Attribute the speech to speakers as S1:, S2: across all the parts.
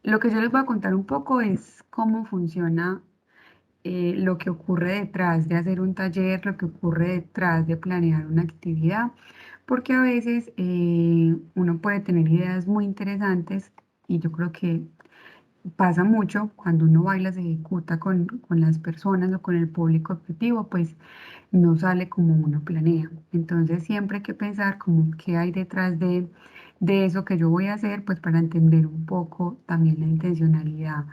S1: Lo que yo les voy a contar un poco es cómo funciona lo que ocurre detrás de hacer un taller, lo que ocurre detrás de planear una actividad, porque a veces uno puede tener ideas muy interesantes y yo creo que pasa mucho cuando uno baila, se ejecuta con las personas o con el público objetivo, pues no sale como uno planea. Entonces siempre hay que pensar como qué hay detrás de eso que yo voy a hacer, pues para entender un poco también la intencionalidad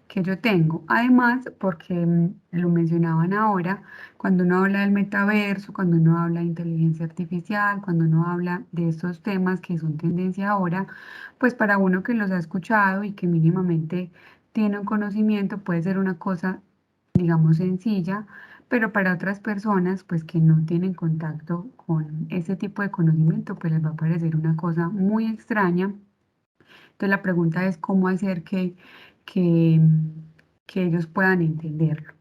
S1: que yo tengo. Además, porque lo mencionaban ahora, cuando uno habla del metaverso, cuando uno habla de inteligencia artificial, cuando uno habla de estos temas que son tendencia ahora, pues para uno que los ha escuchado y que mínimamente tiene un conocimiento, puede ser una cosa, digamos, sencilla, pero para otras personas, pues que no tienen contacto con ese tipo de conocimiento, pues les va a parecer una cosa muy extraña. Entonces la pregunta es cómo hacer que, que ellos puedan entenderlo.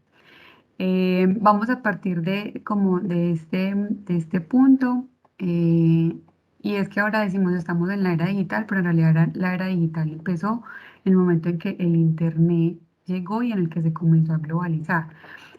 S1: Vamos a partir de como de este punto, y es que ahora decimos estamos en la era digital, pero en realidad la era digital empezó en el momento en que el Internet llegó y en el que se comenzó a globalizar.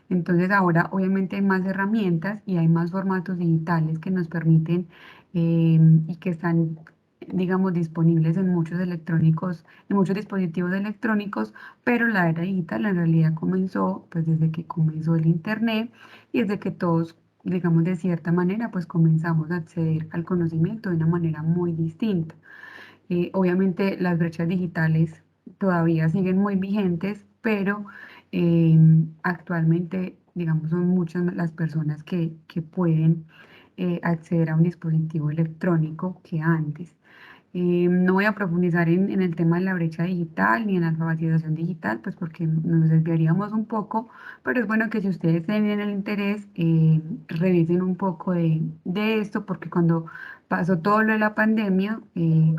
S1: Entonces ahora obviamente hay más herramientas y hay más formatos digitales que nos permiten y que están, digamos, disponibles en muchos electrónicos, en muchos dispositivos electrónicos, pero la era digital en realidad comenzó pues desde que comenzó el Internet y desde que todos, digamos, de cierta manera pues comenzamos a acceder al conocimiento de una manera muy distinta. Obviamente las brechas digitales todavía siguen muy vigentes, pero actualmente, digamos, son muchas las personas que pueden acceder a un dispositivo electrónico que antes. No voy a profundizar en el tema de la brecha digital ni en la alfabetización digital, pues porque nos desviaríamos un poco, pero es bueno que si ustedes tienen el interés, revisen un poco de esto, porque cuando pasó todo lo de la pandemia,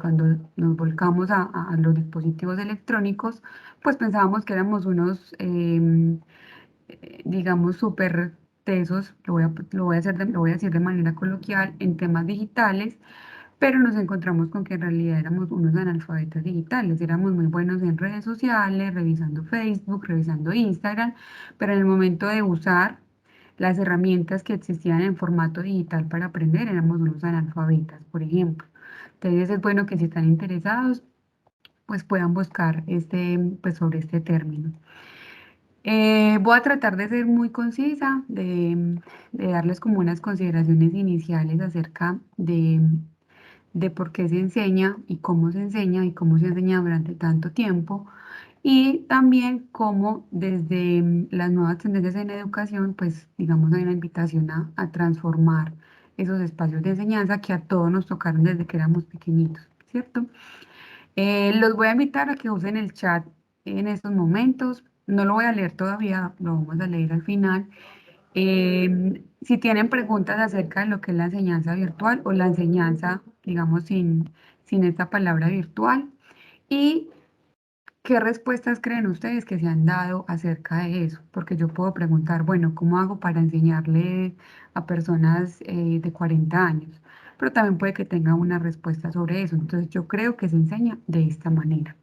S1: cuando nos volcamos a los dispositivos electrónicos, pues pensábamos que éramos unos, digamos, súper tesos, lo voy a decir de manera coloquial, en temas digitales, pero nos encontramos con que en realidad éramos unos analfabetas digitales, éramos muy buenos en redes sociales, revisando Facebook, revisando Instagram, pero en el momento de usar las herramientas que existían en formato digital para aprender, éramos unos analfabetas, por ejemplo. Entonces es bueno que si están interesados, pues puedan buscar pues sobre este término. Voy a tratar de ser muy concisa, de darles como unas consideraciones iniciales acerca de por qué se enseña y cómo se enseña durante tanto tiempo, y también cómo desde las nuevas tendencias en educación, pues digamos hay una invitación a transformar esos espacios de enseñanza que a todos nos tocaron desde que éramos pequeñitos, ¿cierto? Los voy a invitar a que usen el chat en estos momentos. No lo voy a leer todavía, lo vamos a leer al final. Si tienen preguntas acerca de lo que es la enseñanza virtual o la enseñanza, digamos, sin esta palabra virtual. ¿Y qué respuestas creen ustedes que se han dado acerca de eso? Porque yo puedo preguntar, bueno, ¿cómo hago para enseñarle a personas de 40 años? Pero también puede que tenga una respuesta sobre eso. Entonces yo creo que se enseña de esta manera.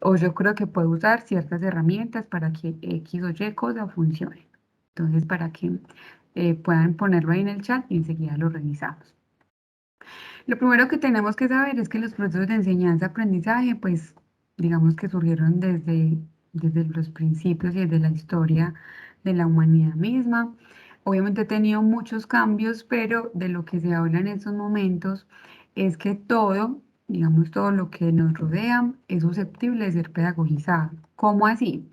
S1: O yo creo que puedo usar ciertas herramientas para que X o Y cosa funcione. Entonces, para que puedan ponerlo ahí en el chat y enseguida lo revisamos. Lo primero que tenemos que saber es que los procesos de enseñanza-aprendizaje, pues, digamos que surgieron desde los principios y desde la historia de la humanidad misma. Obviamente ha tenido muchos cambios, pero de lo que se habla en estos momentos es que todo, digamos, todo lo que nos rodea es susceptible de ser pedagogizado. ¿Cómo así?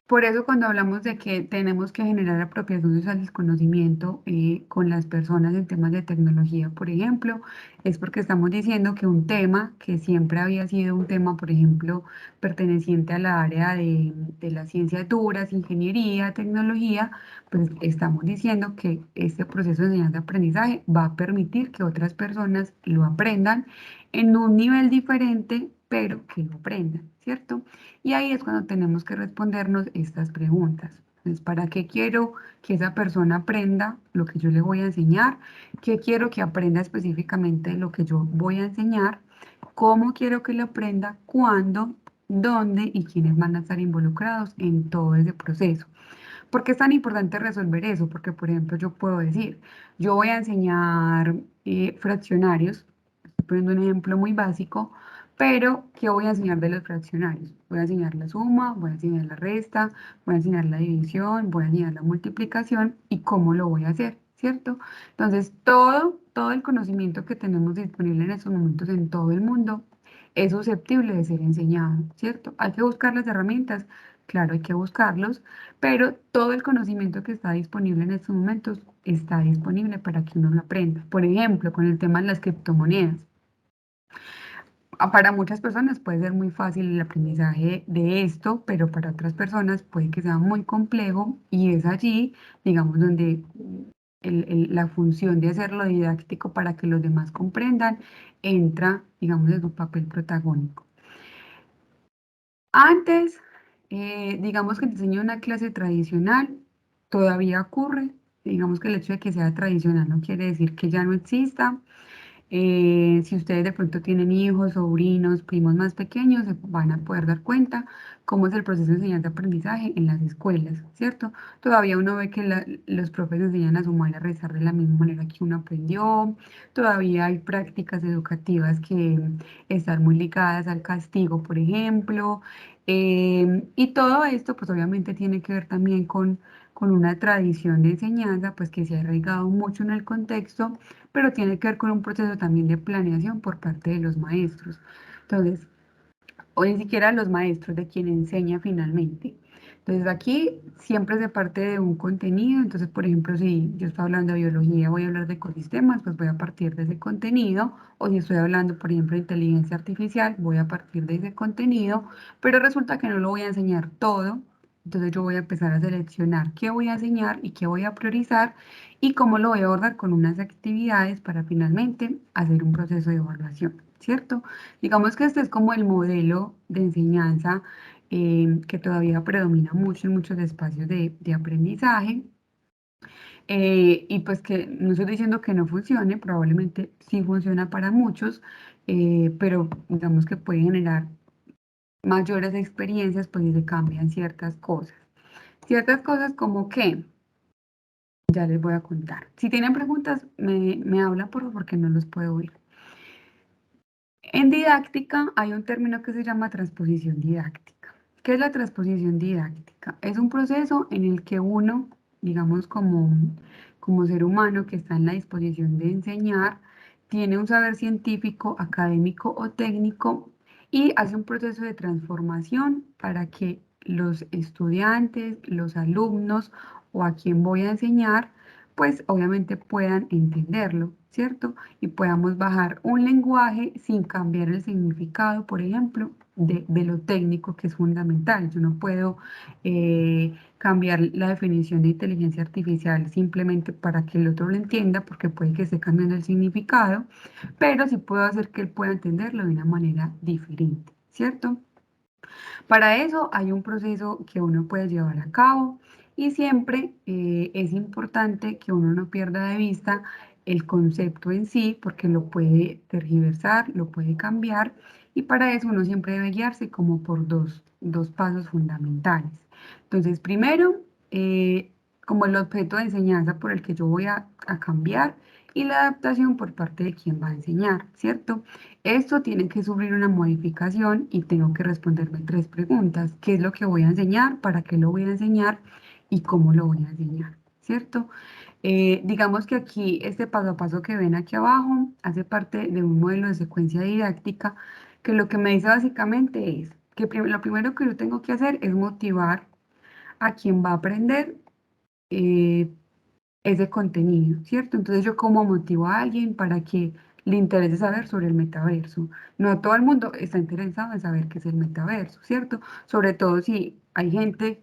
S1: Por eso cuando hablamos de que tenemos que generar apropiación social del conocimiento con las personas en temas de tecnología, por ejemplo, es porque estamos diciendo que un tema que siempre había sido un tema, por ejemplo, perteneciente a la área de las ciencias duras, ingeniería, tecnología, pues estamos diciendo que este proceso de enseñanza-aprendizaje va a permitir que otras personas lo aprendan en un nivel diferente, pero que lo aprendan, ¿cierto? Y ahí es cuando tenemos que respondernos estas preguntas. Entonces, ¿para qué quiero que esa persona aprenda lo que yo le voy a enseñar? ¿Qué quiero que aprenda específicamente de lo que yo voy a enseñar? ¿Cómo quiero que lo aprenda? ¿Cuándo? dónde y quiénes van a estar involucrados en todo ese proceso. ¿Por qué es tan importante resolver eso? Porque, por ejemplo, yo puedo decir, yo voy a enseñar fraccionarios, estoy poniendo un ejemplo muy básico, pero ¿qué voy a enseñar de los fraccionarios? Voy a enseñar la suma, voy a enseñar la resta, voy a enseñar la división, voy a enseñar la multiplicación y cómo lo voy a hacer, ¿cierto? Entonces, todo el conocimiento que tenemos disponible en estos momentos en todo el mundo es susceptible de ser enseñado, ¿cierto? Hay que buscar las herramientas, claro, hay que buscarlos, pero todo el conocimiento que está disponible en estos momentos está disponible para que uno lo aprenda. Por ejemplo, con el tema de las criptomonedas. Para muchas personas puede ser muy fácil el aprendizaje de esto, pero para otras personas puede que sea muy complejo y es allí, digamos, donde la función de hacerlo didáctico para que los demás comprendan entra, digamos, en su papel protagónico. Antes, digamos que te enseño una clase tradicional, todavía ocurre, digamos que el hecho de que sea tradicional no quiere decir que ya no exista. Si ustedes de pronto tienen hijos, sobrinos, primos más pequeños, se van a poder dar cuenta cómo es el proceso de enseñanza-aprendizaje en las escuelas, ¿cierto? Todavía uno ve que los profes enseñan a sumar y a rezar de la misma manera que uno aprendió, todavía hay prácticas educativas que están muy ligadas al castigo, por ejemplo, y todo esto pues obviamente tiene que ver también con una tradición de enseñanza pues que se ha arraigado mucho en el contexto, pero tiene que ver con un proceso también de planeación por parte de los maestros. Entonces, o ni siquiera los maestros, de quien enseña finalmente. Entonces aquí siempre se parte de un contenido, entonces por ejemplo si yo estoy hablando de biología, voy a hablar de ecosistemas, pues voy a partir de ese contenido, o si estoy hablando por ejemplo de inteligencia artificial, voy a partir de ese contenido, pero resulta que no lo voy a enseñar todo, entonces yo voy a empezar a seleccionar qué voy a enseñar y qué voy a priorizar y cómo lo voy a abordar con unas actividades para finalmente hacer un proceso de evaluación, ¿cierto? Digamos que este es como el modelo de enseñanza que todavía predomina mucho en muchos espacios de aprendizaje. Y pues que no estoy diciendo que no funcione, probablemente sí funciona para muchos, pero digamos que puede generar mayores experiencias, pues si se cambian ciertas cosas. Ciertas cosas como que, ya les voy a contar. Si tienen preguntas, me hablan por favor, porque no los puedo oír. En didáctica hay un término que se llama transposición didáctica. ¿Qué es la transposición didáctica? Es un proceso en el que uno, digamos como ser humano que está en la disposición de enseñar, tiene un saber científico, académico o técnico y hace un proceso de transformación para que los estudiantes, los alumnos o a quien voy a enseñar, pues obviamente puedan entenderlo, ¿cierto? Y podamos bajar un lenguaje sin cambiar el significado, por ejemplo, de lo técnico que es fundamental. Yo no puedo cambiar la definición de inteligencia artificial simplemente para que el otro lo entienda, porque puede que esté cambiando el significado, pero sí puedo hacer que él pueda entenderlo de una manera diferente, ¿cierto? Para eso hay un proceso que uno puede llevar a cabo y siempre es importante que uno no pierda de vista el concepto en sí porque lo puede tergiversar, lo puede cambiar y para eso uno siempre debe guiarse como por dos pasos fundamentales. Entonces, primero, como el objeto de enseñanza por el que yo voy a cambiar y la adaptación por parte de quien va a enseñar, ¿cierto? Esto tiene que sufrir una modificación y tengo que responderme tres preguntas. ¿Qué es lo que voy a enseñar? ¿Para qué lo voy a enseñar? ¿Y cómo lo voy a enseñar? ¿Cierto? Digamos que aquí este paso a paso que ven aquí abajo hace parte de un modelo de secuencia didáctica que lo que me dice básicamente es que lo primero que yo tengo que hacer es motivar a quien va a aprender eh, ese contenido, ¿cierto? Entonces yo como motivo a alguien para que le interese saber sobre el metaverso. No todo el mundo está interesado en saber qué es el metaverso, ¿cierto? Sobre todo si hay gente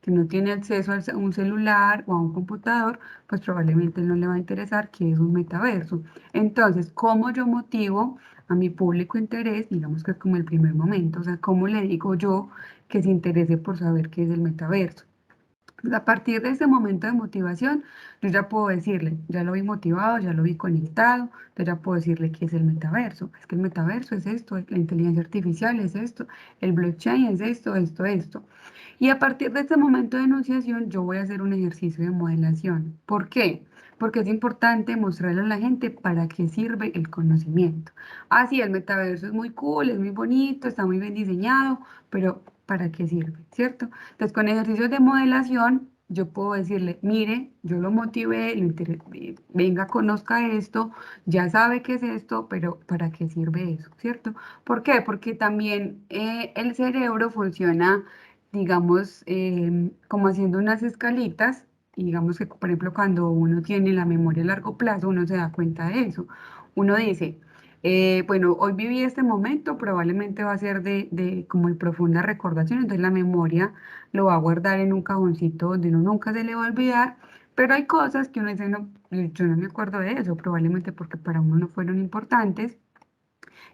S1: que no tiene acceso a un celular o a un computador, pues probablemente no le va a interesar qué es un metaverso. Entonces, ¿cómo yo motivo a mi público interés? Digamos que es como el primer momento, o sea, ¿cómo le digo yo que se interese por saber qué es el metaverso? A partir de ese momento de motivación, yo ya puedo decirle, ya lo vi motivado, ya lo vi conectado, yo ya puedo decirle qué es el metaverso. Es que el metaverso es esto, la inteligencia artificial es esto, el blockchain es esto, esto, esto. Y a partir de este momento de enunciación, yo voy a hacer un ejercicio de modelación. ¿Por qué? Porque es importante mostrarle a la gente para qué sirve el conocimiento. Ah, sí, el metaverso es muy cool, es muy bonito, está muy bien diseñado, pero ¿para qué sirve? ¿Cierto? Entonces, con ejercicios de modelación, yo puedo decirle, mire, yo lo motivé, venga, conozca esto, ya sabe qué es esto, pero ¿para qué sirve eso? ¿Cierto? ¿Por qué? Porque también el cerebro funciona, digamos, como haciendo unas escalitas, y digamos que, por ejemplo, cuando uno tiene la memoria a largo plazo, uno se da cuenta de eso. Uno dice, bueno, hoy viví este momento, probablemente va a ser de como de profunda recordación, entonces la memoria lo va a guardar en un cajoncito donde uno nunca se le va a olvidar, pero hay cosas que uno dice, no, yo no me acuerdo de eso, probablemente porque para uno no fueron importantes,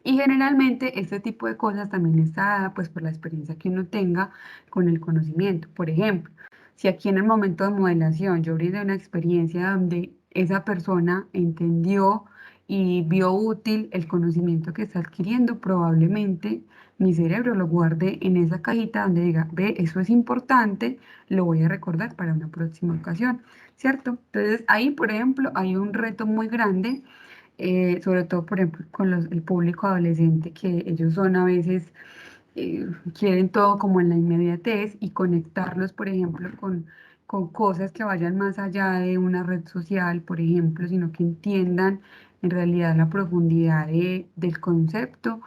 S1: y generalmente este tipo de cosas también está dada pues por la experiencia que uno tenga con el conocimiento. Por ejemplo, si aquí en el momento de modelación yo brindé una experiencia donde esa persona entendió y vio útil el conocimiento que está adquiriendo, probablemente mi cerebro lo guarde en esa cajita donde diga, ve, eso es importante, lo voy a recordar para una próxima ocasión, ¿cierto? Entonces ahí, por ejemplo, hay un reto muy grande, sobre todo, por ejemplo, con el público adolescente, que ellos son a veces, quieren todo como en la inmediatez y conectarlos, por ejemplo, con cosas que vayan más allá de una red social, por ejemplo, sino que entiendan en realidad la profundidad del concepto.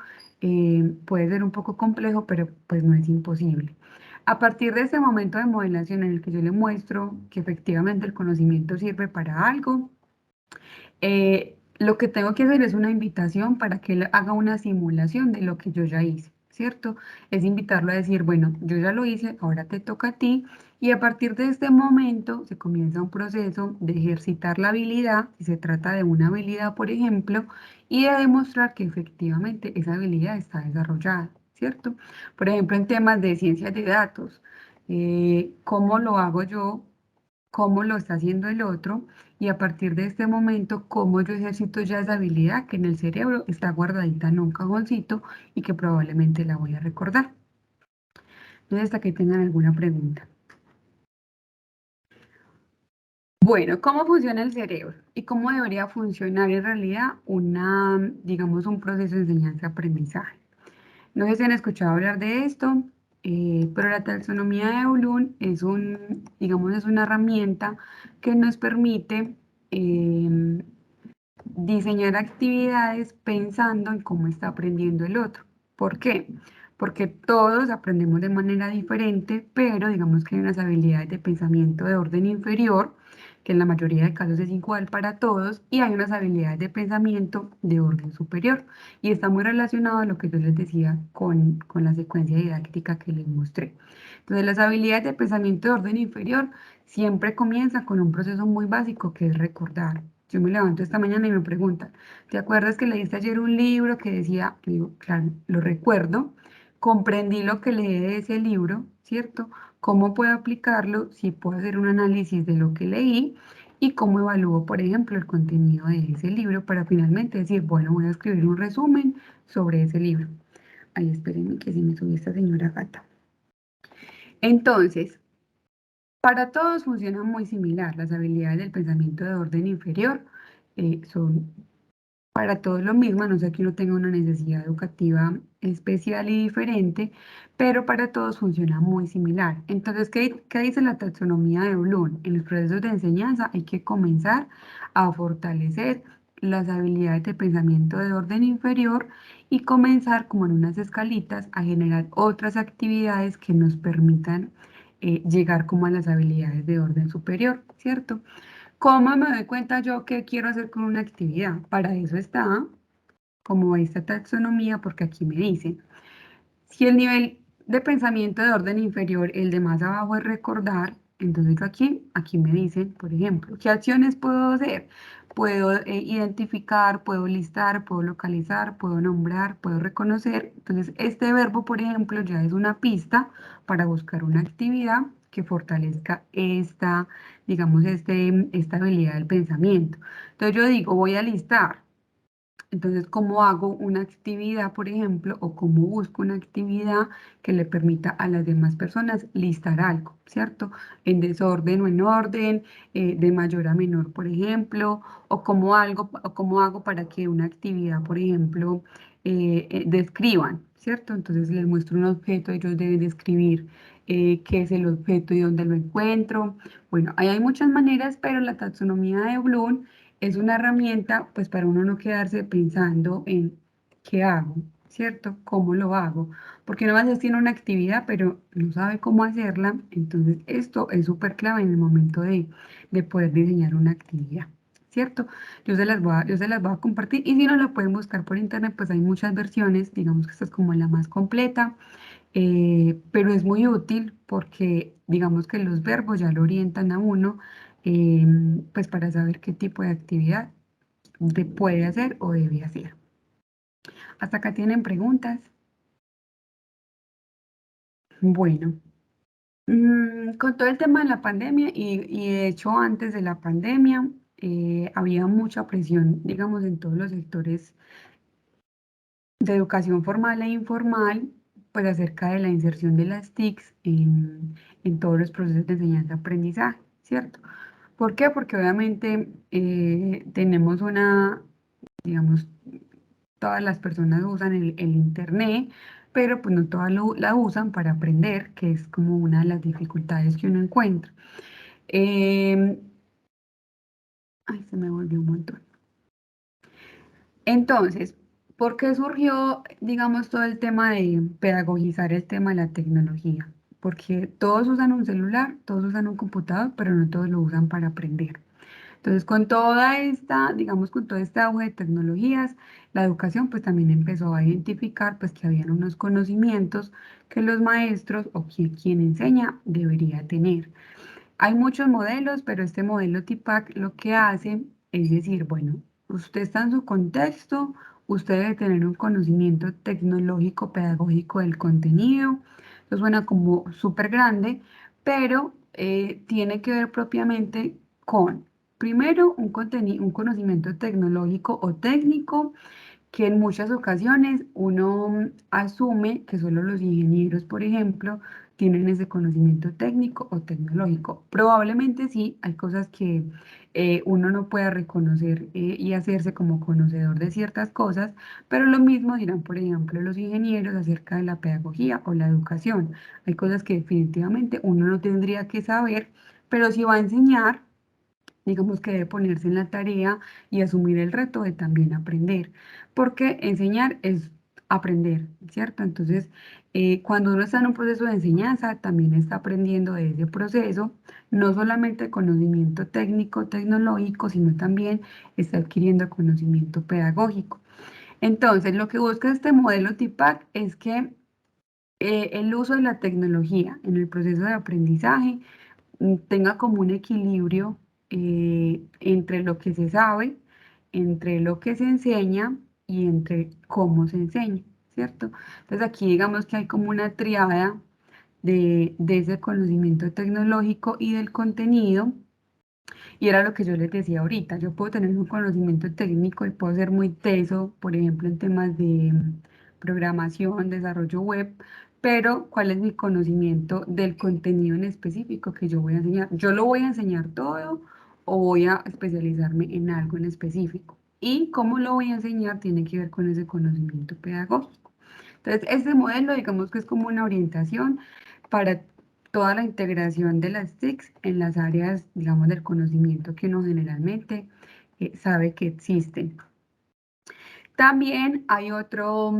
S1: Puede ser un poco complejo, pero pues no es imposible. A partir de ese momento de modelación en el que yo le muestro que efectivamente el conocimiento sirve para algo, lo que tengo que hacer es una invitación para que él haga una simulación de lo que yo ya hice, ¿cierto? Es invitarlo a decir, bueno, yo ya lo hice, ahora te toca a ti. Y a partir de este momento se comienza un proceso de ejercitar la habilidad, si se trata de una habilidad, por ejemplo, y de demostrar que efectivamente esa habilidad está desarrollada, ¿cierto? Por ejemplo, en temas de ciencias de datos, ¿cómo lo hago yo? ¿Cómo lo está haciendo el otro? Y a partir de este momento, cómo yo ejercito ya esa habilidad que en el cerebro está guardadita en un cajoncito y que probablemente la voy a recordar. Entonces, hasta que tengan alguna pregunta. Bueno, ¿cómo funciona el cerebro? ¿Y cómo debería funcionar en realidad digamos, un proceso de enseñanza-aprendizaje? No sé si han escuchado hablar de esto, pero la taxonomía de Bloom digamos, es una herramienta que nos permite em, diseñar actividades pensando en cómo está aprendiendo el otro. ¿Por qué? Porque todos aprendemos de manera diferente, pero digamos que hay unas habilidades de pensamiento de orden inferior, que en la mayoría de casos es igual para todos, y hay unas habilidades de pensamiento de orden superior. Y está muy relacionado a lo que yo les decía con la secuencia didáctica que les mostré. Entonces, las habilidades de pensamiento de orden inferior siempre comienzan con un proceso muy básico que es recordar. Yo me levanto esta mañana y me preguntan, ¿te acuerdas que leíste ayer un libro que decía? Yo digo, claro, lo recuerdo, comprendí lo que leí de ese libro, ¿cierto? ¿Cómo puedo aplicarlo? Si puedo hacer un análisis de lo que leí y cómo evalúo, por ejemplo, el contenido de ese libro para finalmente decir, bueno, voy a escribir un resumen sobre ese libro. Ay, espérenme que si me subí esta señora gata. Entonces, para todos funciona muy similar. Las habilidades del pensamiento de orden inferior son para todos lo mismo, a no ser que uno tenga una necesidad educativa especial y diferente, pero para todos funciona muy similar. Entonces, ¿qué dice la taxonomía de Bloom? En los procesos de enseñanza hay que comenzar a fortalecer las habilidades de pensamiento de orden inferior y comenzar como en unas escalitas a generar otras actividades que nos permitan llegar como a las habilidades de orden superior, ¿cierto? ¿Cómo me doy cuenta yo qué quiero hacer con una actividad? Para eso está como esta taxonomía, porque aquí me dice, si el nivel de pensamiento de orden inferior, el de más abajo es recordar, entonces yo aquí me dicen, por ejemplo, ¿qué acciones puedo hacer? Puedo identificar, puedo listar, puedo localizar, puedo nombrar, puedo reconocer. Entonces, este verbo, por ejemplo, ya es una pista para buscar una actividad que fortalezca esta, digamos, esta habilidad del pensamiento. Entonces yo digo, voy a listar. Entonces, ¿cómo hago una actividad, por ejemplo, o cómo busco una actividad que le permita a las demás personas listar algo, ¿cierto? En desorden o en orden, de mayor a menor, por ejemplo, o cómo hago para que una actividad, por ejemplo, describan, ¿cierto? Entonces les muestro un objeto, ellos deben describir qué es el objeto y dónde lo encuentro. Bueno, ahí hay muchas maneras, pero la taxonomía de Bloom es una herramienta, pues para uno no quedarse pensando en qué hago, ¿cierto? ¿Cómo lo hago? Porque no a veces tiene una actividad, pero no sabe cómo hacerla. Entonces, esto es súper clave en el momento de poder diseñar una actividad, ¿cierto? Yo se las voy a compartir y si no lo pueden buscar por internet, pues hay muchas versiones, digamos que esta es como la más completa, pero es muy útil porque digamos que los verbos ya lo orientan a uno, pues para saber qué tipo de actividad puede hacer o debe hacer. Hasta acá tienen preguntas. Bueno, con todo el tema de la pandemia y de hecho antes de la pandemia había mucha presión, digamos, en todos los sectores de educación formal e informal, pues acerca de la inserción de las TICs en todos los procesos de enseñanza-aprendizaje, ¿cierto? ¿Por qué? Porque obviamente tenemos digamos, todas las personas usan el Internet, pero pues no todas la usan para aprender, que es como una de las dificultades que uno encuentra. Em, Ay, se me volvió un montón. Entonces, ¿por qué surgió, digamos, todo el tema de pedagogizar el tema de la tecnología? Porque todos usan un celular, todos usan un computador, pero no todos lo usan para aprender. Entonces, con toda esta, digamos, con todo este auge de tecnologías, la educación pues también empezó a identificar pues que habían unos conocimientos que los maestros o quien enseña debería tener. Hay muchos modelos, pero este modelo TIPAC lo que hace es decir, bueno, usted está en su contexto, usted debe tener un conocimiento tecnológico, pedagógico del contenido. Eso suena como súper grande, pero tiene que ver propiamente con, primero, un conocimiento tecnológico o técnico que en muchas ocasiones uno asume que solo los ingenieros, por ejemplo, tienen ese conocimiento técnico o tecnológico. Probablemente sí, hay cosas que uno no pueda reconocer y hacerse como conocedor de ciertas cosas, pero lo mismo dirán, por ejemplo, los ingenieros acerca de la pedagogía o la educación. Hay cosas que definitivamente uno no tendría que saber, pero si va a enseñar, digamos que debe ponerse en la tarea y asumir el reto de también aprender, porque enseñar es aprender, ¿cierto? Entonces, cuando uno está en un proceso de enseñanza, también está aprendiendo de ese proceso, no solamente conocimiento técnico, tecnológico, sino también está adquiriendo conocimiento pedagógico. Entonces, lo que busca este modelo TIPAC es que el uso de la tecnología en el proceso de aprendizaje tenga como un equilibrio entre lo que se sabe, entre lo que se enseña y entre cómo se enseña, ¿cierto? Entonces aquí digamos que hay como una triada de ese conocimiento tecnológico y del contenido y era lo que yo les decía ahorita, yo puedo tener un conocimiento técnico y puedo ser muy teso, por ejemplo, en temas de programación, desarrollo web, pero ¿cuál es mi conocimiento del contenido en específico que yo voy a enseñar? ¿Yo lo voy a enseñar todo o voy a especializarme en algo en específico? Y cómo lo voy a enseñar tiene que ver con ese conocimiento pedagógico. Entonces, este modelo, digamos que es como una orientación para toda la integración de las TICs en las áreas, digamos, del conocimiento que uno generalmente sabe que existen. También hay otro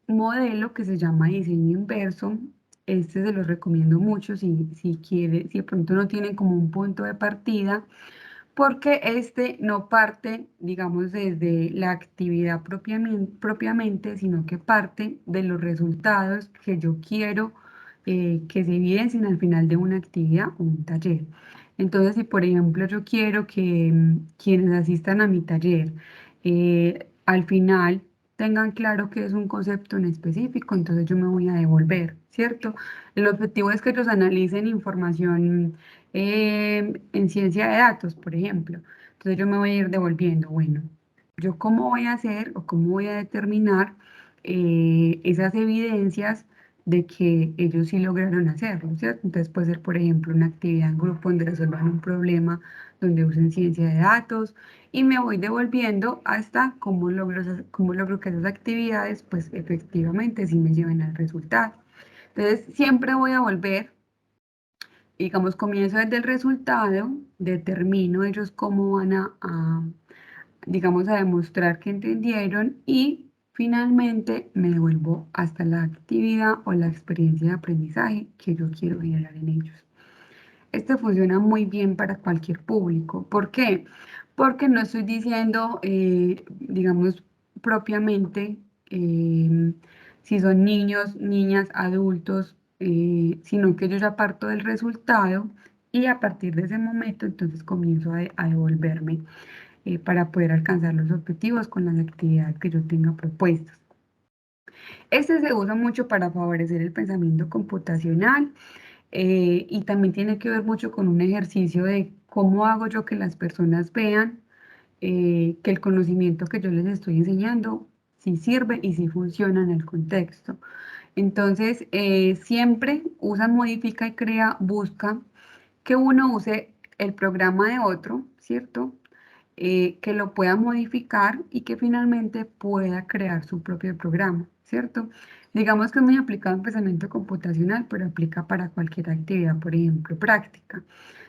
S1: modelo que se llama diseño inverso. Este se los recomiendo mucho si quiere, si de pronto no tienen como un punto de partida, porque este no parte, digamos, desde la actividad propiamente, sino que parte de los resultados que yo quiero que se evidencien al final de una actividad o un taller. Entonces, si por ejemplo yo quiero que quienes asistan a mi taller, al final tengan claro qué es un concepto en específico, entonces yo me voy a devolver, ¿cierto? El objetivo es que ellos analicen información en ciencia de datos, por ejemplo. Entonces yo me voy a ir devolviendo, bueno, yo cómo voy a hacer o cómo voy a determinar esas evidencias de que ellos sí lograron hacerlo, ¿cierto? Entonces puede ser, por ejemplo, una actividad en grupo donde resuelvan un problema, donde usen ciencia de datos, y me voy devolviendo hasta cómo logro que esas actividades, pues efectivamente sí me lleven al resultado. Entonces, siempre voy a volver, digamos, comienzo desde el resultado, determino ellos cómo van digamos, a demostrar que entendieron y finalmente me devuelvo hasta la actividad o la experiencia de aprendizaje que yo quiero generar en ellos. Este funciona muy bien para cualquier público. ¿Por qué? Porque no estoy diciendo, digamos, propiamente si son niños, niñas, adultos, sino que yo ya parto del resultado y a partir de ese momento entonces comienzo a devolverme para poder alcanzar los objetivos con las actividades que yo tenga propuestas. Este se usa mucho para favorecer el pensamiento computacional y también tiene que ver mucho con un ejercicio de cómo hago yo que las personas vean que el conocimiento que yo les estoy enseñando sí sirve y sí funciona en el contexto. Entonces, siempre usa, modifica y crea, busca que uno use el programa de otro, ¿cierto? Que lo pueda modificar y que finalmente pueda crear su propio programa, ¿cierto? Digamos que es muy aplicado en pensamiento computacional, pero aplica para cualquier actividad, por ejemplo, práctica.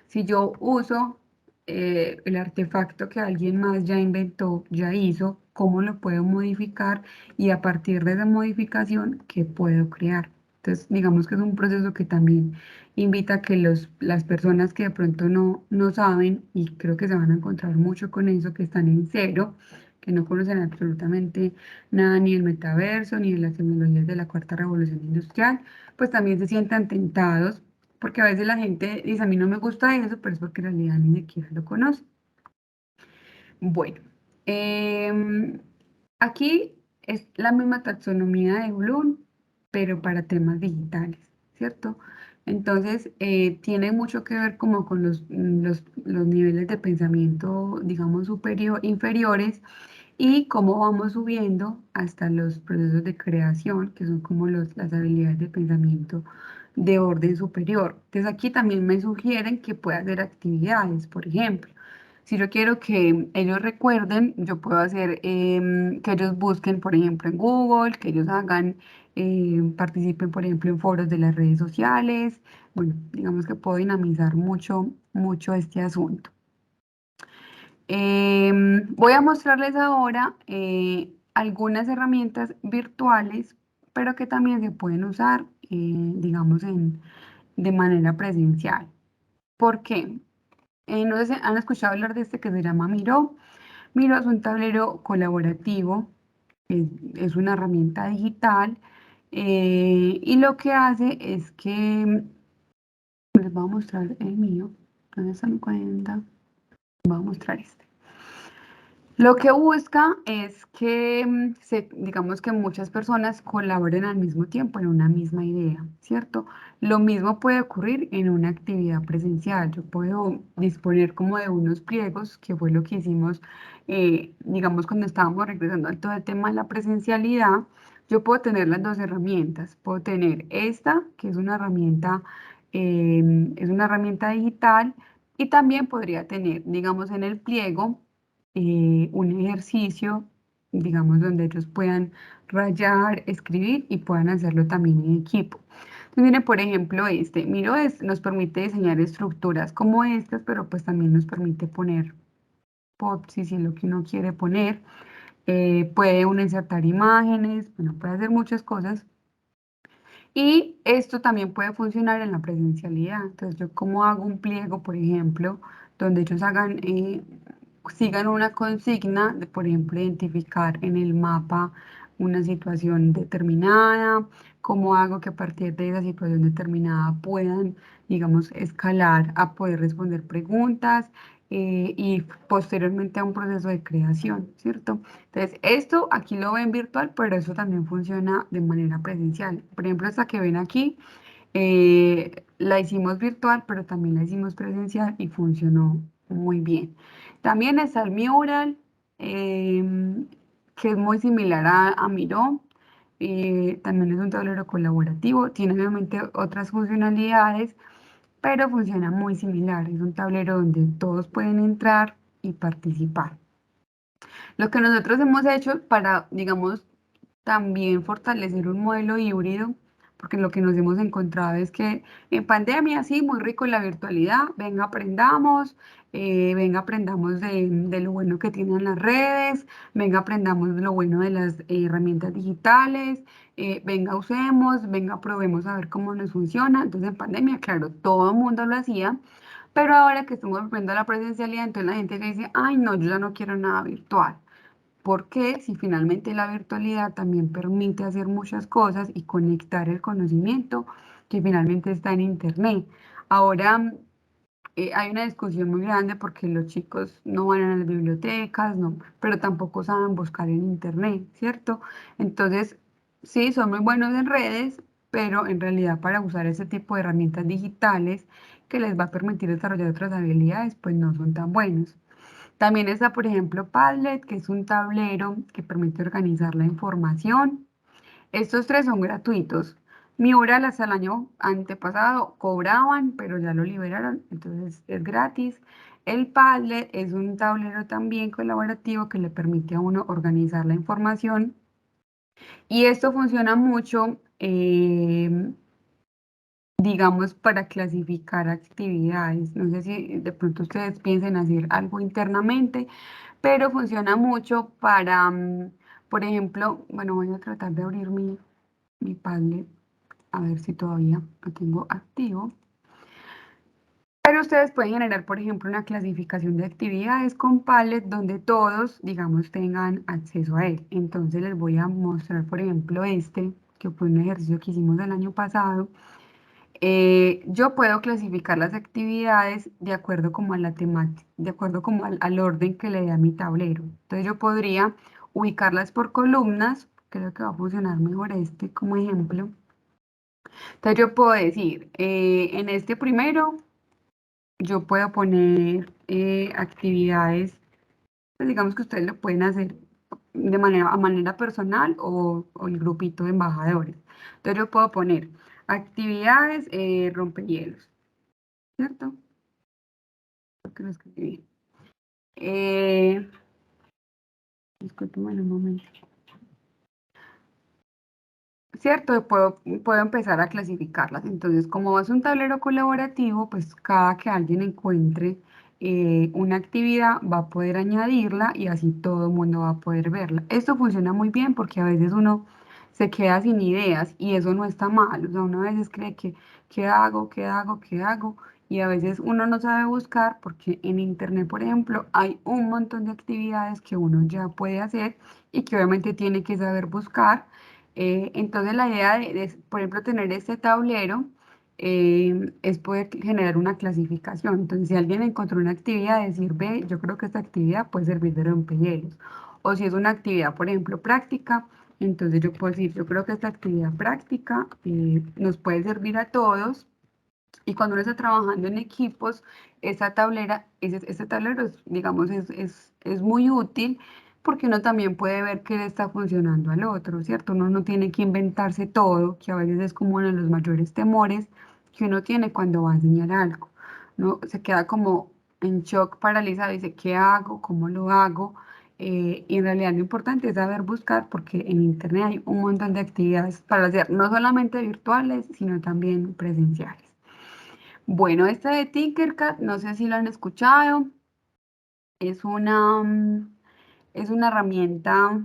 S1: Si yo uso el artefacto que alguien más ya inventó, ya hizo, ¿cómo lo puedo modificar? Y a partir de esa modificación, ¿qué puedo crear? Entonces, digamos que es un proceso que también invita a que las personas que de pronto no saben, y creo que se van a encontrar mucho con eso, que están en cero, que no conocen absolutamente nada ni del metaverso, ni de las tecnologías de la cuarta revolución industrial, pues también se sientan tentados, porque a veces la gente dice, a mí no me gusta eso, pero es porque en realidad ni siquiera lo conoce. Bueno, em, aquí es la misma taxonomía de Bloom, pero para temas digitales, ¿cierto? Entonces, tiene mucho que ver como con los niveles de pensamiento, digamos, inferiores y cómo vamos subiendo hasta los procesos de creación, que son como las habilidades de pensamiento de orden superior. Entonces, aquí también me sugieren que pueda hacer actividades, por ejemplo. Si yo quiero que ellos recuerden, yo puedo hacer que ellos busquen, por ejemplo, en Google, que ellos hagan, participen, por ejemplo, en foros de las redes sociales. Bueno, digamos que puedo dinamizar mucho, mucho este asunto. Voy a mostrarles ahora algunas herramientas virtuales, pero que también se pueden usar, digamos, de manera presencial. ¿Por qué? No sé si han escuchado hablar de este que se llama Miro. Miro es un tablero colaborativo, es una herramienta digital y lo que hace es que les voy a mostrar el mío. ¿Dónde está mi cuenta? Voy a mostrar este. Lo que busca es que, digamos que muchas personas colaboren al mismo tiempo en una misma idea, ¿cierto? Lo mismo puede ocurrir en una actividad presencial. Yo puedo disponer como de unos pliegos, que fue lo que hicimos, digamos, cuando estábamos regresando a todo el tema de la presencialidad. Yo puedo tener las dos herramientas. Puedo tener esta, que es una herramienta digital, y también podría tener, digamos, en el pliego un ejercicio, digamos, donde ellos puedan rayar, escribir y puedan hacerlo también en equipo. Entonces, miren, por ejemplo, nos permite diseñar estructuras como estas, pero pues también nos permite poner pops si es lo que uno quiere poner. Puede uno insertar imágenes, bueno, puede hacer muchas cosas. Y esto también puede funcionar en la presencialidad. Entonces, yo como hago un pliego, por ejemplo, donde ellos sigan una consigna de, por ejemplo, identificar en el mapa una situación determinada, cómo hago que a partir de esa situación determinada puedan, digamos, escalar a poder responder preguntas y posteriormente a un proceso de creación, ¿cierto? Entonces, esto aquí lo ven virtual, pero eso también funciona de manera presencial. Por ejemplo, esta que ven aquí, la hicimos virtual, pero también la hicimos presencial y funcionó muy bien. También está el Mural, que es muy similar a Miro. También es un tablero colaborativo, tiene obviamente otras funcionalidades, pero funciona muy similar. Es un tablero donde todos pueden entrar y participar. Lo que nosotros hemos hecho para, digamos, también fortalecer un modelo híbrido, porque lo que nos hemos encontrado es que en pandemia, sí, muy rico la virtualidad, venga, aprendamos de lo bueno que tienen las redes, venga, aprendamos lo bueno de las herramientas digitales, venga, usemos, venga, probemos a ver cómo nos funciona. Entonces, en pandemia, claro, todo el mundo lo hacía, pero ahora que estamos volviendo a la presencialidad, entonces la gente que dice, ay, no, yo ya no quiero nada virtual. Porque si finalmente la virtualidad también permite hacer muchas cosas y conectar el conocimiento que finalmente está en Internet? Ahora hay una discusión muy grande porque los chicos no van a las bibliotecas, no, pero tampoco saben buscar en Internet, ¿cierto? Entonces, sí, son muy buenos en redes, pero en realidad para usar ese tipo de herramientas digitales que les va a permitir desarrollar otras habilidades, pues no son tan buenos. También está, por ejemplo, Padlet, que es un tablero que permite organizar la información. Estos tres son gratuitos. Miura hasta el año antepasado cobraban, pero ya lo liberaron, entonces es gratis. El Padlet es un tablero también colaborativo que le permite a uno organizar la información y esto funciona mucho, digamos, para clasificar actividades. No sé si de pronto ustedes piensen hacer algo internamente, pero funciona mucho para, por ejemplo, bueno, voy a tratar de abrir mi Padlet, a ver si todavía lo tengo activo. Pero ustedes pueden generar, por ejemplo, una clasificación de actividades con Padlet donde todos, digamos, tengan acceso a él. Entonces les voy a mostrar, por ejemplo, este, que fue un ejercicio que hicimos el año pasado. Yo puedo clasificar las actividades de acuerdo como a la temática, de acuerdo como al orden que le dé a mi tablero. Entonces yo podría ubicarlas por columnas, creo que va a funcionar mejor este como ejemplo. Entonces yo puedo decir, en este primero, yo puedo poner actividades, pues digamos que ustedes lo pueden hacer de manera, a manera personal o el grupito de embajadores. Entonces yo puedo poner actividades rompehielos, ¿cierto? Creo que lo escribí bien. Discúlpeme un momento. ¿Cierto? Puedo empezar a clasificarlas. Entonces, como es un tablero colaborativo, pues cada que alguien encuentre una actividad va a poder añadirla y así todo el mundo va a poder verla. Esto funciona muy bien porque a veces uno se queda sin ideas y eso no está mal. O sea, uno a veces cree que, ¿qué hago? ¿Qué hago? ¿Qué hago? Y a veces uno no sabe buscar porque en internet, por ejemplo, hay un montón de actividades que uno ya puede hacer y que obviamente tiene que saber buscar. Entonces la idea por ejemplo, tener este tablero es poder generar una clasificación. Entonces, si alguien encontró una actividad, decir, ve, yo creo que esta actividad puede servir de rompehielos. O si es una actividad, por ejemplo, práctica, entonces yo puedo decir, yo creo que esta actividad práctica nos puede servir a todos. Y cuando uno está trabajando en equipos, este tablero, digamos, es muy útil porque uno también puede ver qué le está funcionando al otro, ¿cierto? Uno no tiene que inventarse todo, que a veces es como uno de los mayores temores que uno tiene cuando va a enseñar algo. ¿No? Se queda como en shock, paralizado, dice, ¿qué hago? ¿Cómo lo hago? Y en realidad lo importante es saber buscar porque en internet hay un montón de actividades para hacer, no solamente virtuales, sino también presenciales. Bueno, esta de Tinkercad, no sé si lo han escuchado, es es una herramienta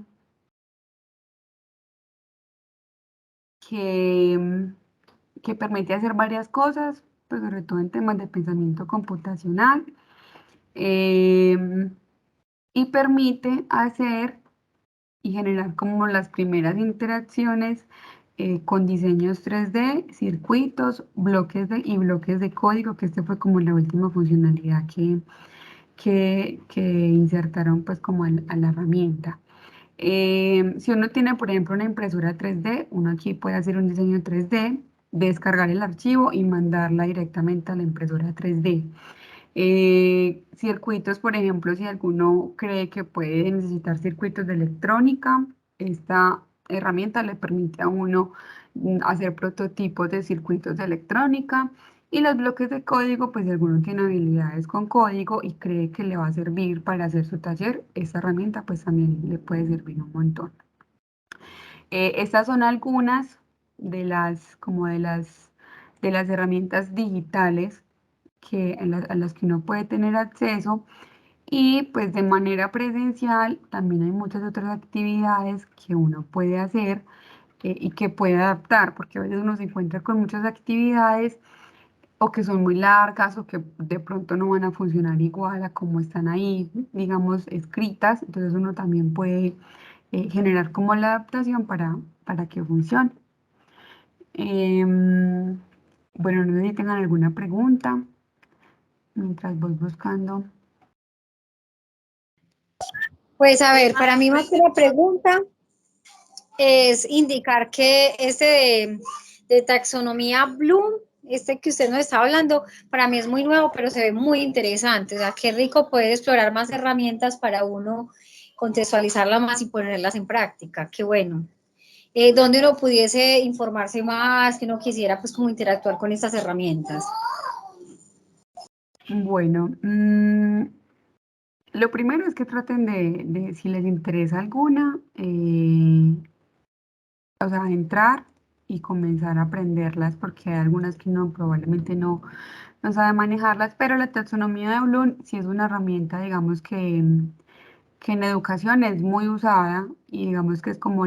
S1: que, que permite hacer varias cosas, pues sobre todo en temas de pensamiento computacional, em, y permite hacer y generar como las primeras interacciones con diseños 3D, circuitos, bloques y bloques de código, que este fue como la última funcionalidad que insertaron pues como a la herramienta. Si uno tiene, por ejemplo, una impresora 3D, uno aquí puede hacer un diseño 3D, descargar el archivo y mandarla directamente a la impresora 3D. Circuitos, por ejemplo, si alguno cree que puede necesitar circuitos de electrónica, esta herramienta le permite a uno hacer prototipos de circuitos de electrónica y los bloques de código, pues si alguno tiene habilidades con código y cree que le va a servir para hacer su taller, esta herramienta pues también le puede servir un montón. Estas son algunas de las, como de las herramientas digitales a las que uno puede tener acceso y pues de manera presencial también hay muchas otras actividades que uno puede hacer y que puede adaptar, porque a veces uno se encuentra con muchas actividades o que son muy largas o que de pronto no van a funcionar igual a como están ahí, digamos, escritas, entonces uno también puede generar como la adaptación para que funcione. Em, bueno, no sé si tengan alguna pregunta mientras voy buscando.
S2: Pues a ver, para mí más que la pregunta es indicar que de taxonomía Bloom, este que usted nos está hablando, para mí es muy nuevo, pero se ve muy interesante. O sea, qué rico poder explorar más herramientas para uno contextualizarlas más y ponerlas en práctica. Qué bueno. Donde uno pudiese informarse más, que uno quisiera pues como interactuar con estas herramientas.
S1: Bueno, lo primero es que traten si les interesa alguna, o sea, entrar y comenzar a aprenderlas, porque hay algunas que uno probablemente no sabe manejarlas, pero la taxonomía de Bloom sí es una herramienta, digamos, que en educación es muy usada y digamos que es como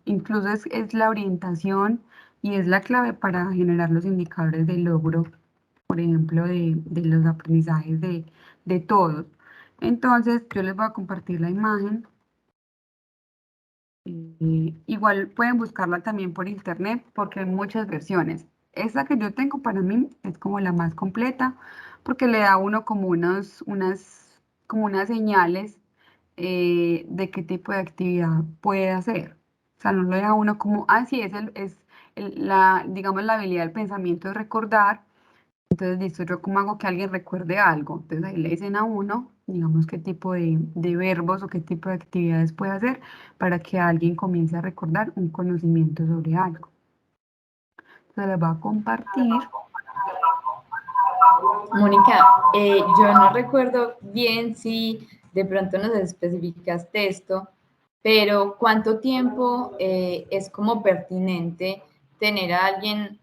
S1: incluso es la orientación y es la clave para generar los indicadores de logro, por ejemplo, de los aprendizajes de todos. Entonces, yo les voy a compartir la imagen. Igual pueden buscarla también por internet porque hay muchas versiones. Esta que yo tengo para mí es como la más completa porque le da a uno como como unas señales de qué tipo de actividad puede hacer. O sea, no lo deja a uno como, ah, sí, digamos, la habilidad del pensamiento es recordar. Entonces, listo, yo cómo hago que alguien recuerde algo. Entonces ahí le dicen a uno, digamos, qué tipo de verbos o qué tipo de actividades puede hacer para que alguien comience a recordar un conocimiento sobre algo. Se les va a compartir.
S3: Mónica, yo no recuerdo bien si de pronto nos especificaste esto, pero ¿cuánto tiempo es como pertinente tener a alguien,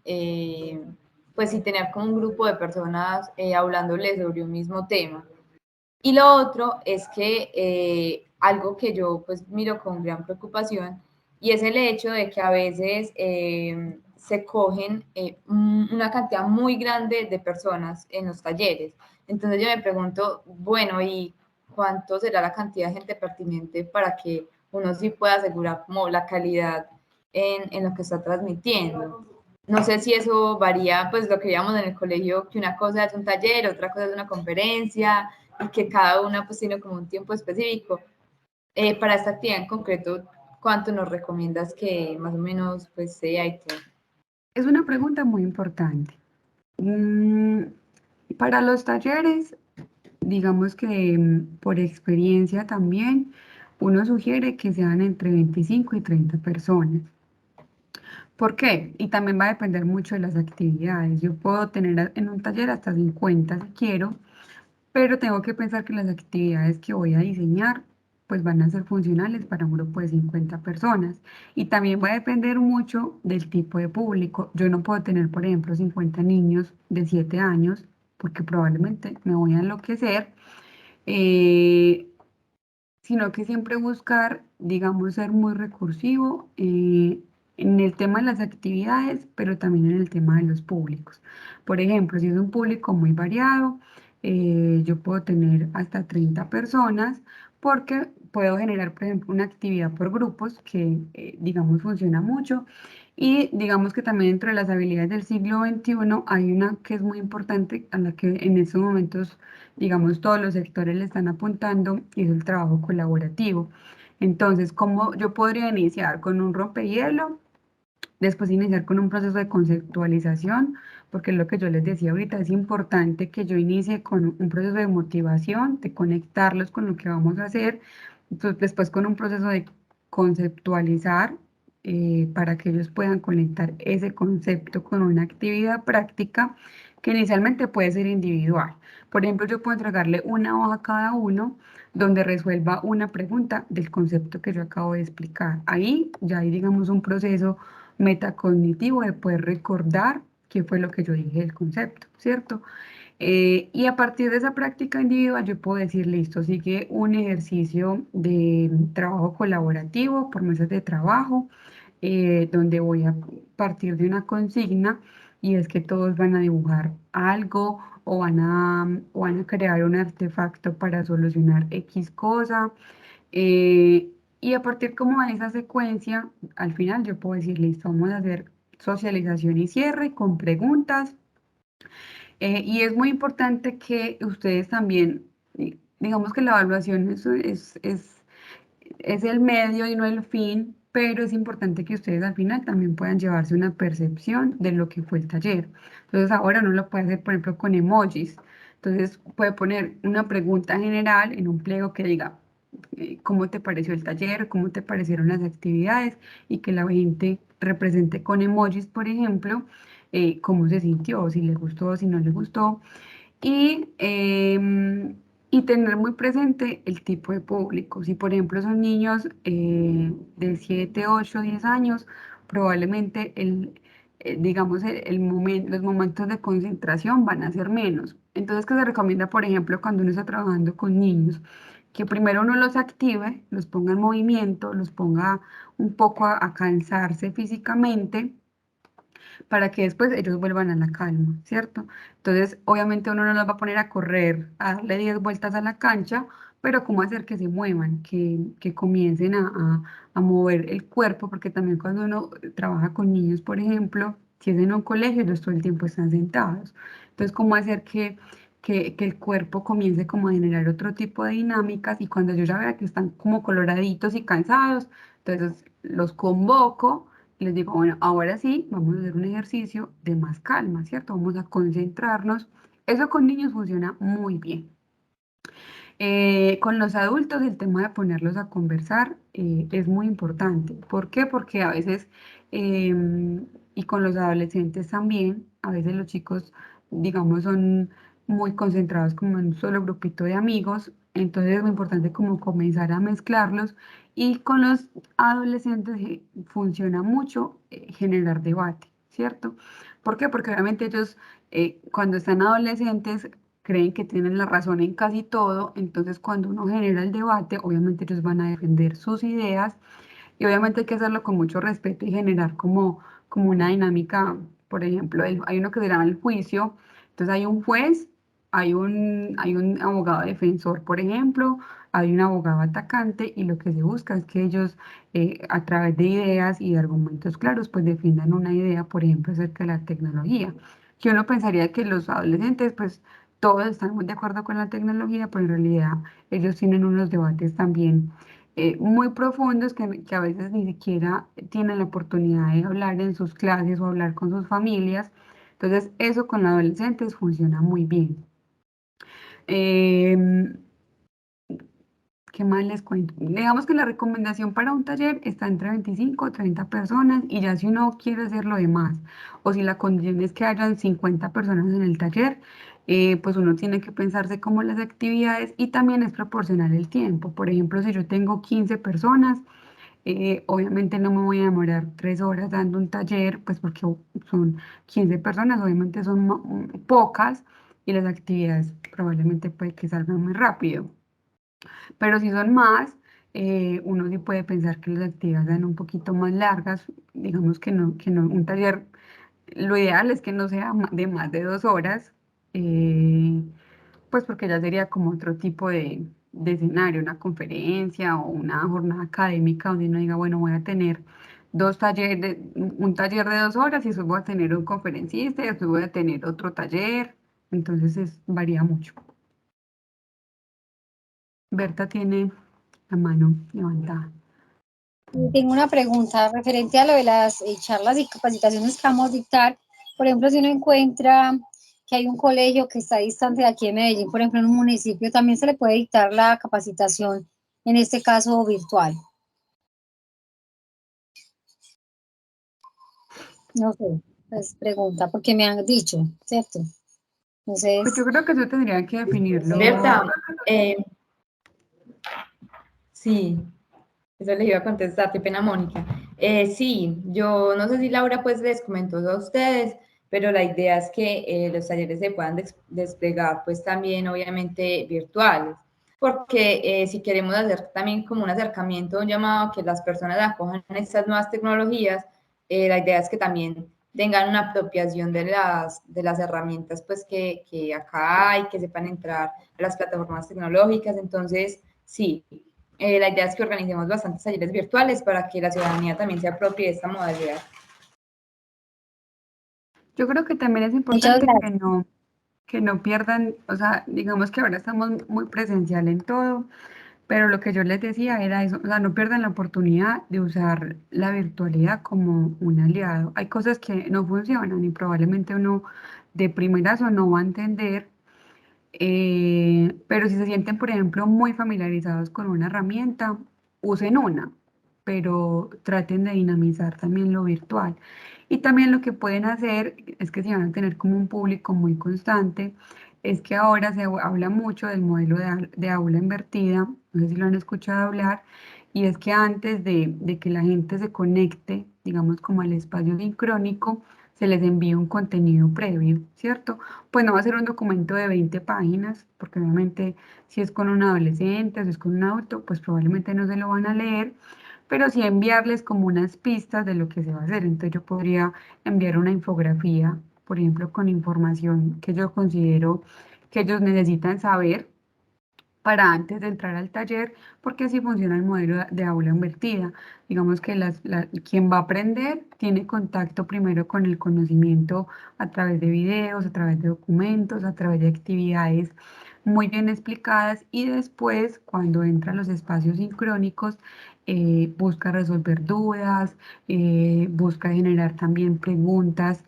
S3: pues y tener como un grupo de personas hablándole sobre un mismo tema? Y lo otro es que algo que yo pues miro con gran preocupación y es el hecho de que a veces se cogen una cantidad muy grande de personas en los talleres. Entonces yo me pregunto, bueno, ¿y cuánto será la cantidad de gente pertinente para que uno sí pueda asegurar como la calidad en lo que está transmitiendo? No sé si eso varía, pues lo que veíamos en el colegio, que una cosa es un taller, otra cosa es una conferencia, y que cada una pues tiene como un tiempo específico. Para esta actividad en concreto, ¿cuánto nos recomiendas que más o menos pues sea y todo?
S1: Es una pregunta muy importante. Para los talleres, digamos que por experiencia también, uno sugiere que sean entre 25 y 30 personas. ¿Por qué? Y también va a depender mucho de las actividades. Yo puedo tener en un taller hasta 50 si quiero, pero tengo que pensar que las actividades que voy a diseñar pues van a ser funcionales para un grupo de 50 personas. Y también va a depender mucho del tipo de público. Yo no puedo tener, por ejemplo, 50 niños de 7 años porque probablemente me voy a enloquecer, eh, sino que siempre buscar, digamos, ser muy recursivo en el tema de las actividades, pero también en el tema de los públicos. Por ejemplo, si es un público muy variado, yo puedo tener hasta 30 personas porque puedo generar, por ejemplo, una actividad por grupos que, digamos, funciona mucho Y digamos que también dentro de las habilidades del siglo XXI hay una que es muy importante, a la que en estos momentos, digamos, todos los sectores le están apuntando, y es el trabajo colaborativo. Entonces, ¿cómo yo podría iniciar con un rompehielo? Después iniciar con un proceso de conceptualización, porque lo que yo les decía ahorita, es importante que yo inicie con un proceso de motivación, de conectarlos con lo que vamos a hacer, entonces, después con un proceso de conceptualizar, para que ellos puedan conectar ese concepto con una actividad práctica que inicialmente puede ser individual. Por ejemplo, yo puedo entregarle una hoja a cada uno donde resuelva una pregunta del concepto que yo acabo de explicar. Ahí ya hay, digamos, un proceso metacognitivo de poder recordar qué fue lo que yo dije del concepto, ¿cierto? Y a partir de esa práctica individual yo puedo decir, listo, sigue un ejercicio de trabajo colaborativo por mesas de trabajo, donde voy a partir de una consigna, y es que todos van a dibujar algo o van a crear un artefacto para solucionar X cosa. Y a partir como de esa secuencia, al final yo puedo decir, listo, vamos a hacer socialización y cierre con preguntas. Y es muy importante que ustedes también, digamos que la evaluación es el medio y no el fin, pero es importante que ustedes al final también puedan llevarse una percepción de lo que fue el taller. Entonces ahora uno lo puede hacer, por ejemplo, con emojis. Entonces puede poner una pregunta general en un pliego que diga, ¿cómo te pareció el taller? ¿Cómo te parecieron las actividades? Y que la gente represente con emojis, por ejemplo, cómo se sintió, si le gustó, si no le gustó. Y, y tener muy presente el tipo de público. Si por ejemplo son niños de 7, 8, 10 años, probablemente digamos, los momentos de concentración van a ser menos. Entonces, ¿qué se recomienda, por ejemplo, cuando uno está trabajando con niños? Que primero uno los active, los ponga en movimiento, los ponga un poco a cansarse físicamente, para que después ellos vuelvan a la calma, ¿cierto? Entonces, obviamente uno no los va a poner a correr, a darle 10 vueltas a la cancha, pero cómo hacer que se muevan, que comiencen a mover el cuerpo, porque también cuando uno trabaja con niños, por ejemplo, si es en un colegio, ellos todo el tiempo están sentados. Entonces, cómo hacer que el cuerpo comience como a generar otro tipo de dinámicas, y cuando yo ya vea que están como coloraditos y cansados, entonces los convoco y les digo, bueno, ahora sí, vamos a hacer un ejercicio de más calma, ¿cierto? Vamos a concentrarnos. Eso con niños funciona muy bien. Con los adultos el tema de ponerlos a conversar es muy importante. ¿Por qué? Porque a veces, y con los adolescentes también, a veces los chicos, digamos, son muy concentrados como en un solo grupito de amigos. Entonces es muy importante como comenzar a mezclarlos, y con los adolescentes funciona mucho generar debate, ¿cierto? ¿Por qué? Porque obviamente ellos, cuando están adolescentes, creen que tienen la razón en casi todo. Entonces cuando uno genera el debate, obviamente ellos van a defender sus ideas, y obviamente hay que hacerlo con mucho respeto y generar como una dinámica. Por ejemplo, hay uno que se llama el juicio. Entonces hay un juez, hay un abogado defensor, por ejemplo, hay un abogado atacante, y lo que se busca es que ellos, a través de ideas y de argumentos claros, pues defiendan una idea, por ejemplo, acerca de la tecnología. Que uno pensaría que los adolescentes, pues todos están muy de acuerdo con la tecnología, pero en realidad ellos tienen unos debates también muy profundos, que a veces ni siquiera tienen la oportunidad de hablar en sus clases o hablar con sus familias. Entonces, eso con los adolescentes funciona muy bien. Em, ¿Qué más les cuento? Digamos que la recomendación para un taller está entre 25 o 30 personas, y ya si uno quiere hacer lo demás, o si la condición es que hayan 50 personas en el taller, pues uno tiene que pensarse como las actividades, y también es proporcional el tiempo. Por ejemplo, si yo tengo 15 personas, obviamente no me voy a demorar 3 horas dando un taller, pues porque son 15 personas, obviamente son pocas, y las actividades probablemente puede que salgan muy rápido. Pero si son más, uno sí puede pensar que las actividades sean un poquito más largas. Digamos que no, un taller, lo ideal es que no sea de más de 2 horas, eh, pues porque ya sería como otro tipo de escenario, una conferencia o una jornada académica donde uno diga, bueno, voy a tener dos talleres, un taller de 2 horas y después voy a tener un conferencista y después voy a tener otro taller. Entonces varía mucho. Berta tiene la mano levantada.
S2: Tengo una pregunta referente a lo de las charlas y capacitaciones que vamos a dictar. Por ejemplo, si uno encuentra que hay un colegio que está distante de aquí de Medellín, por ejemplo, en un municipio, también se le puede dictar la capacitación, en este caso virtual. No sé, es pregunta, porque me han dicho, ¿cierto?
S1: Pues
S2: Entonces,
S1: yo creo que eso tendría que definirlo.
S3: Berta, sí, eso les iba a contestar, qué pena, Mónica. Sí, yo no sé si Laura pues les comentó a ustedes, pero la idea es que los talleres se puedan desplegar pues también obviamente virtuales, porque si queremos hacer también como un acercamiento, un llamado a que las personas acojan estas nuevas tecnologías, la idea es que también tengan una apropiación de las herramientas pues que acá hay, que sepan entrar a las plataformas tecnológicas, entonces sí. La idea es que organicemos bastantes talleres virtuales para que la ciudadanía también se apropie de esta modalidad.
S1: Yo creo que también es
S2: muchas
S1: importante
S2: gracias.
S1: que no pierdan, o sea, digamos que ahora estamos muy presencial en todo, pero lo que yo les decía era eso, o sea, no pierdan la oportunidad de usar la virtualidad como un aliado. Hay cosas que no funcionan y probablemente uno de primerazo no va a entender, pero si se sienten, por ejemplo, muy familiarizados con una herramienta, usen una, pero traten de dinamizar también lo virtual. Y también lo que pueden hacer es que si van a tener como un público muy constante, es que ahora se habla mucho del modelo de aula invertida, no sé si lo han escuchado hablar, y es que antes de que la gente se conecte, digamos como al espacio sincrónico, se les envía un contenido previo, ¿cierto? Pues no va a ser un documento de 20 páginas, porque obviamente si es con un adolescente o si es con un adulto, pues probablemente no se lo van a leer, pero sí enviarles como unas pistas de lo que se va a hacer. Entonces yo podría enviar una infografía, por ejemplo, con información que yo considero que ellos necesitan saber para antes de entrar al taller, porque así funciona el modelo de aula invertida. Digamos que quien va a aprender tiene contacto primero con el conocimiento a través de videos, a través de documentos, a través de actividades muy bien explicadas y después, cuando entra a los espacios sincrónicos, busca resolver dudas, busca generar también preguntas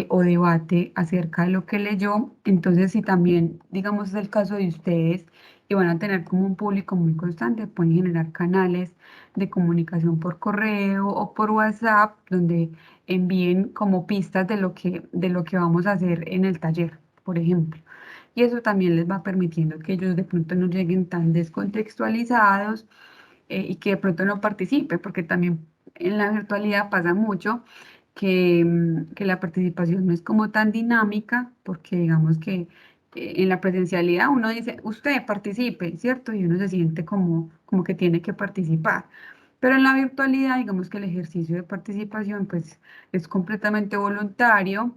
S1: o debate acerca de lo que leyó. Entonces, si también, digamos, es el caso de ustedes, y van a tener como un público muy constante, pueden generar canales de comunicación por correo o por WhatsApp, donde envíen como pistas de lo que vamos a hacer en el taller, por ejemplo. Y eso también les va permitiendo que ellos de pronto no lleguen tan descontextualizados y que de pronto no participen, porque también en la virtualidad pasa mucho que la participación no es como tan dinámica, porque digamos que en la presencialidad uno dice, usted participe, ¿cierto? Y uno se siente como que tiene que participar. Pero en la virtualidad, digamos que el ejercicio de participación pues es completamente voluntario,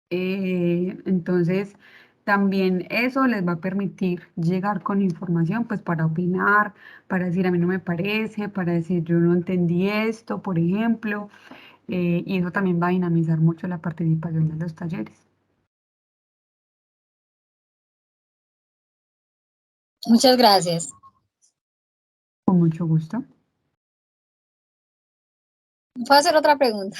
S1: entonces también eso les va a permitir llegar con información pues para opinar, para decir a mí no me parece, para decir yo no entendí esto, por ejemplo, y eso también va a dinamizar mucho la participación de los talleres.
S2: Muchas gracias.
S1: Con mucho gusto.
S2: ¿Puedo hacer otra pregunta?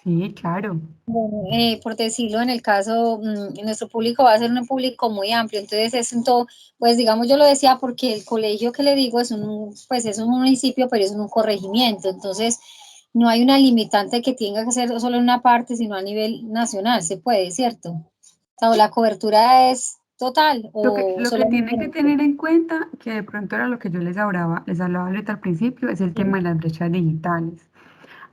S1: Sí, claro.
S2: Bueno, por decirlo, en el caso, nuestro público va a ser un público muy amplio, entonces es en todo, pues digamos, yo lo decía porque el colegio que le digo pues es un municipio, pero es un corregimiento, entonces no hay una limitante que tenga que ser solo en una parte, sino a nivel nacional, se puede, ¿cierto? O sea, la cobertura es total o
S1: Lo que
S2: solamente
S1: tienen
S2: en
S1: que
S2: el
S1: tener en cuenta, que de pronto era lo que yo les hablaba ahorita al principio, es el tema de las brechas digitales.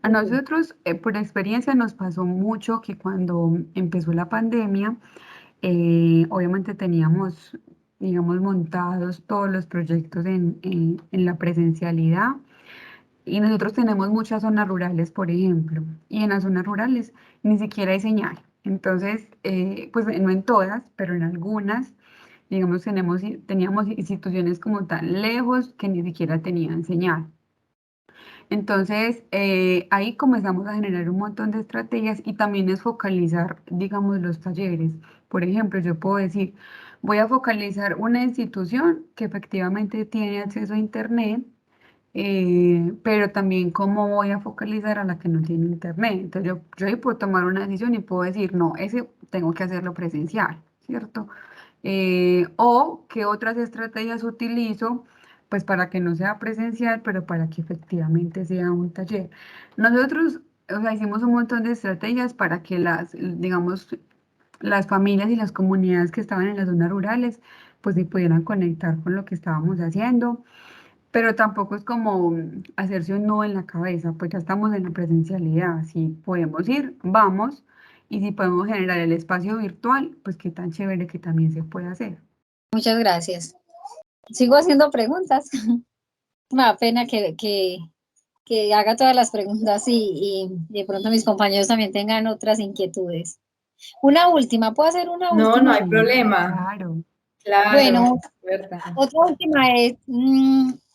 S1: A
S2: sí.
S1: nosotros, por experiencia, nos pasó mucho que cuando empezó la pandemia, obviamente teníamos, digamos, montados todos los proyectos en la presencialidad y nosotros tenemos muchas zonas rurales, por ejemplo, y en las zonas rurales ni siquiera hay señal. Entonces, pues no en todas, pero en algunas, digamos, teníamos instituciones como tan lejos que ni siquiera tenían señal. Entonces, ahí comenzamos a generar un montón de estrategias y también es focalizar, digamos, los talleres. Por ejemplo, yo puedo decir, voy a focalizar una institución que efectivamente tiene acceso a Internet, pero también cómo voy a focalizar a la que no tiene Internet. Entonces, yo ahí puedo tomar una decisión y puedo decir, no, ese tengo que hacerlo presencial, ¿cierto? O qué otras estrategias utilizo, pues para que no sea presencial, pero para que efectivamente sea un taller. Nosotros, o sea, hicimos un montón de estrategias para que digamos, las familias y las comunidades que estaban en las zonas rurales, pues se pudieran conectar con lo que estábamos haciendo, pero tampoco es como hacerse un nudo en la cabeza, pues ya estamos en la presencialidad, si podemos ir, vamos, y si podemos generar el espacio virtual, pues qué tan chévere que también se puede hacer.
S2: Muchas gracias. Sigo haciendo preguntas. Me da pena que haga todas las preguntas y de pronto mis compañeros también tengan otras inquietudes. Una última, ¿puedo hacer una
S3: No, no
S2: última?
S3: hay
S1: Sí,
S3: problema.
S1: claro.
S3: Claro,
S2: Bueno,
S3: verdad.
S2: otra última es,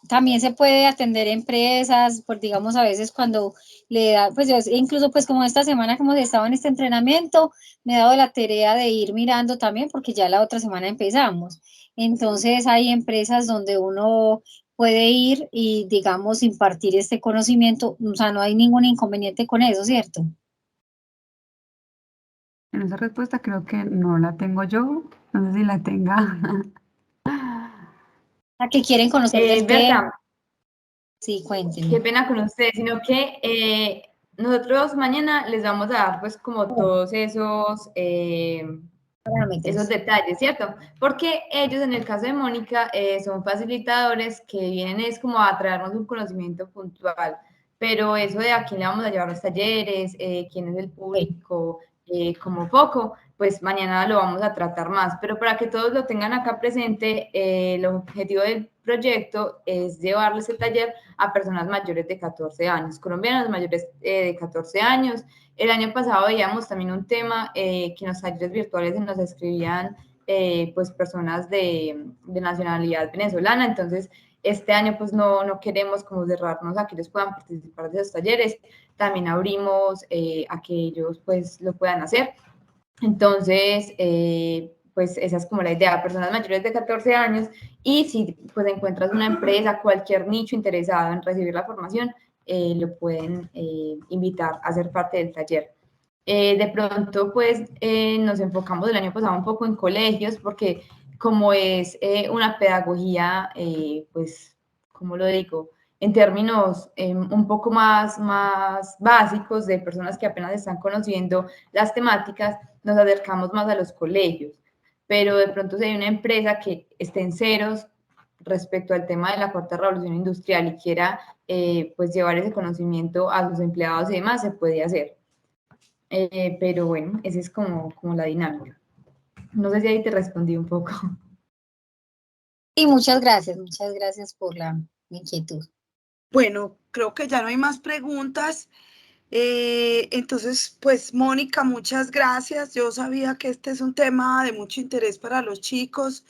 S2: también se puede atender empresas, por digamos a veces cuando le da, pues yo incluso pues como esta semana como estaba en este entrenamiento, me he dado la tarea de ir mirando también porque ya la otra semana empezamos. Entonces hay empresas donde uno puede ir y digamos impartir este conocimiento, o sea, no hay ningún inconveniente con eso, ¿cierto?
S1: En esa respuesta creo que no la tengo yo, no sé si la tenga.
S2: A que quieren conocer del tema,
S3: Berta,
S2: sí,
S3: qué
S2: cuéntenme.
S3: pena con ustedes, sino que nosotros mañana les vamos a dar pues como todos esos
S2: Parámetros.
S3: detalles, ¿cierto? Porque ellos, en el caso de Mónica, son facilitadores que vienen es como a traernos un conocimiento puntual, pero eso de a quién le vamos a llevar los talleres, quién es el
S2: Ok.
S3: público, como poco, pues mañana lo vamos a tratar más, pero para que todos lo tengan acá presente, el objetivo del proyecto es llevarles el taller a personas mayores de 14 años, colombianos mayores de 14 años. El año pasado veíamos también un tema que en los talleres virtuales nos escribían pues personas de nacionalidad venezolana, entonces este año pues no queremos como cerrarnos a que ellos puedan participar de esos talleres, también abrimos a que ellos pues lo puedan hacer. Entonces, pues esa es como la idea, personas mayores de 14 años y si pues encuentras una empresa, cualquier nicho interesado en recibir la formación, lo pueden invitar a ser parte del taller. De pronto, pues nos enfocamos el año pasado un poco en colegios porque como es una pedagogía, pues, ¿cómo lo digo? En términos un poco más básicos de personas que apenas están conociendo las temáticas, nos acercamos más a los colegios. Pero de pronto si hay una empresa que esté en ceros respecto al tema de la cuarta revolución industrial y quiera pues llevar ese conocimiento a sus empleados y demás, se puede hacer. Pero bueno, esa es como la dinámica. No sé si ahí te respondí un poco.
S2: Y muchas gracias por la inquietud.
S4: Bueno, creo que ya no hay más preguntas. Entonces, pues Mónica, muchas gracias. Yo sabía que este es un tema de mucho interés para los chicos,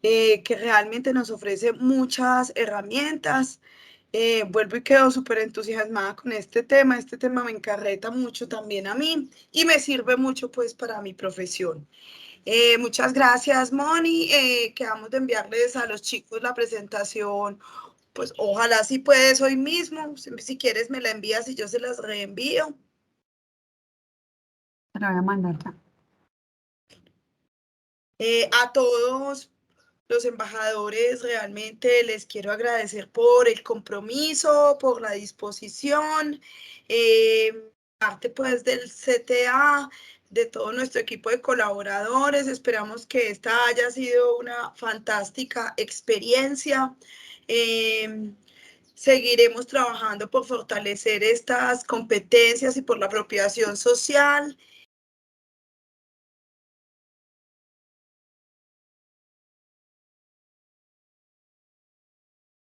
S4: que realmente nos ofrece muchas herramientas. Vuelvo y quedo súper entusiasmada con este tema. Este tema me encarreta mucho también a mí y me sirve mucho pues para mi profesión. Muchas gracias, Moni. Quedamos de enviarles a los chicos la presentación. Pues ojalá si puedes hoy mismo. Si quieres me la envías y yo se las reenvío.
S1: Te la voy a mandar ya.
S4: A todos los embajadores realmente les quiero agradecer por el compromiso, por la disposición, parte pues del CTA, de todo nuestro equipo de colaboradores. Esperamos que esta haya sido una fantástica experiencia. Seguiremos trabajando por fortalecer estas competencias y por la apropiación social.